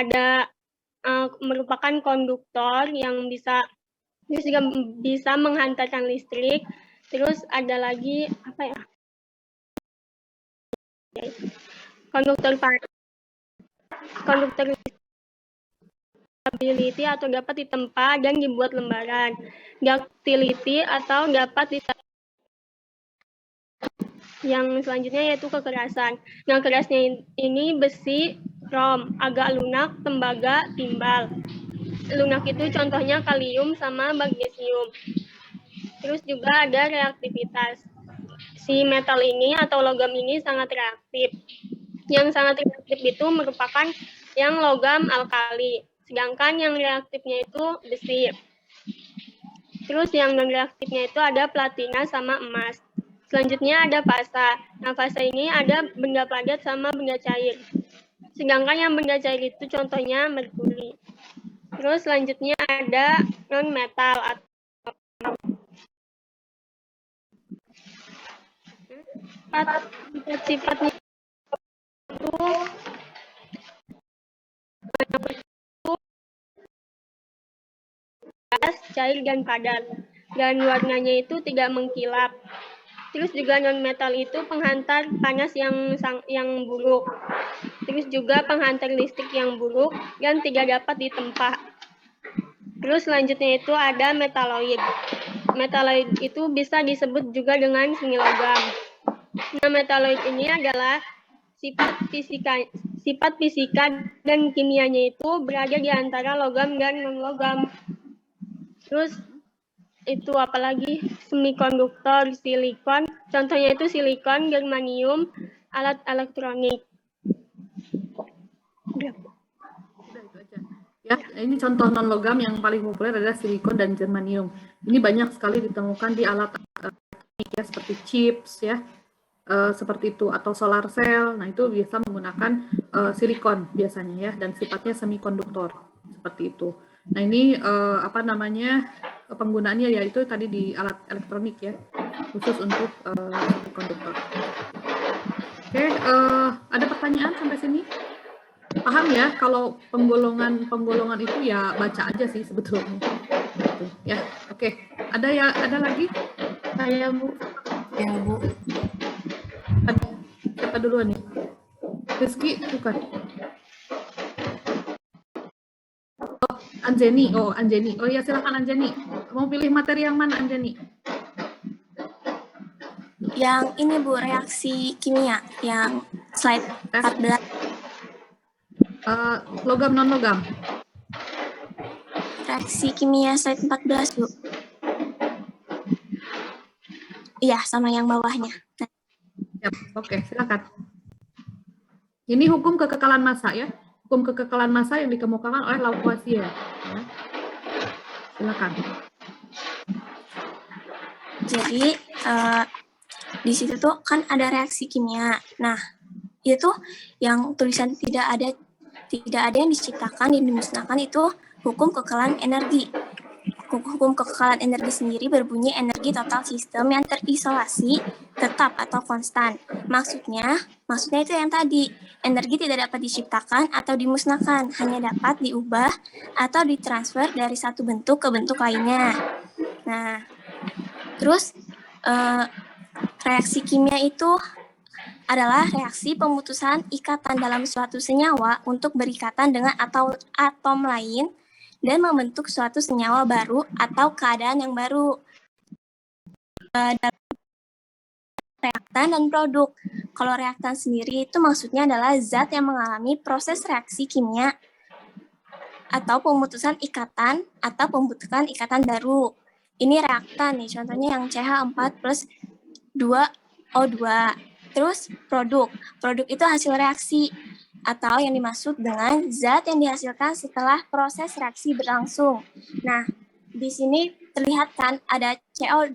ada merupakan konduktor yang bisa menghantarkan listrik. Terus ada lagi konduktor stability atau dapat ditempa dan dibuat lembaran. Ductility atau dapat yang selanjutnya yaitu kekerasan. Yang kerasnya ini besi, krom, agak lunak, tembaga, timbal. Lunak itu contohnya kalium sama magnesium. Terus juga ada reaktivitas. Si metal ini atau logam ini sangat reaktif. Yang sangat reaktif itu merupakan yang logam alkali. Sedangkan yang reaktifnya itu besi. Terus yang non-reaktifnya itu ada platina sama emas. Selanjutnya ada fasa. Nah, fasa ini ada benda padat sama benda cair. Sedangkan yang benda cair itu contohnya merkuri. Terus selanjutnya ada non-metal atau sifatnya itu gas, cair, dan padat. Dan warnanya itu tidak mengkilap. Terus juga non-metal itu penghantar panas yang buruk. Terus juga penghantar listrik yang buruk dan tidak dapat ditempa. Terus selanjutnya itu ada metaloid. Metaloid itu bisa disebut juga dengan semi logam. Nah, metaloid ini adalah sifat fisika dan kimianya itu berada di antara logam dan non-logam. Terus itu apalagi semikonduktor, silikon, contohnya itu silikon, germanium, alat elektronik. Udah itu aja. Ya, ini contoh non logam yang paling populer adalah silikon dan germanium. Ini banyak sekali ditemukan di alat elektronik ya, seperti chips ya, seperti itu, atau solar cell. Nah, itu biasa menggunakan silikon biasanya ya, dan sifatnya semikonduktor seperti itu. Nah, ini penggunaannya yaitu tadi di alat elektronik ya, khusus untuk semikonduktor. Oke, ada pertanyaan sampai sini? Paham ya, kalau penggolongan itu ya baca aja sih sebetulnya. Gitu, ya, oke. Ada lagi? Saya, Bu. Ya, Bu. Siapa duluan nih? Rizky, bukan? Oh, Anjani. Oh ya, silakan Anjani. Mau pilih materi yang mana, Anjani? Yang ini, Bu, reaksi kimia yang slide 14. Logam non-logam. Reaksi kimia slide 14, Bu. Iya, sama yang bawahnya. Oke, silakan. Ini hukum kekekalan massa ya. Hukum kekekalan massa yang dikemukakan oleh Lavoisier. Ya. Silakan. Jadi di situ tuh kan ada reaksi kimia. Nah, itu yang tulisan tidak ada yang diciptakan, yang dimusnahkan itu hukum kekekalan energi. Hukum kekekalan energi sendiri berbunyi energi total sistem yang terisolasi tetap atau konstan. Maksudnya itu yang tadi, energi tidak dapat diciptakan atau dimusnahkan, hanya dapat diubah atau ditransfer dari satu bentuk ke bentuk lainnya. Nah, terus reaksi kimia itu adalah reaksi pemutusan ikatan dalam suatu senyawa untuk berikatan dengan atom lain dan membentuk suatu senyawa baru atau keadaan yang baru. Dalam reaktan dan produk. Kalau reaktan sendiri itu maksudnya adalah zat yang mengalami proses reaksi kimia atau pemutusan ikatan atau pembentukan ikatan baru. Ini reaktan nih, contohnya yang CH4 plus 2O2. Terus produk itu hasil reaksi atau yang dimaksud dengan zat yang dihasilkan setelah proses reaksi berlangsung. Nah, di sini terlihat kan ada CO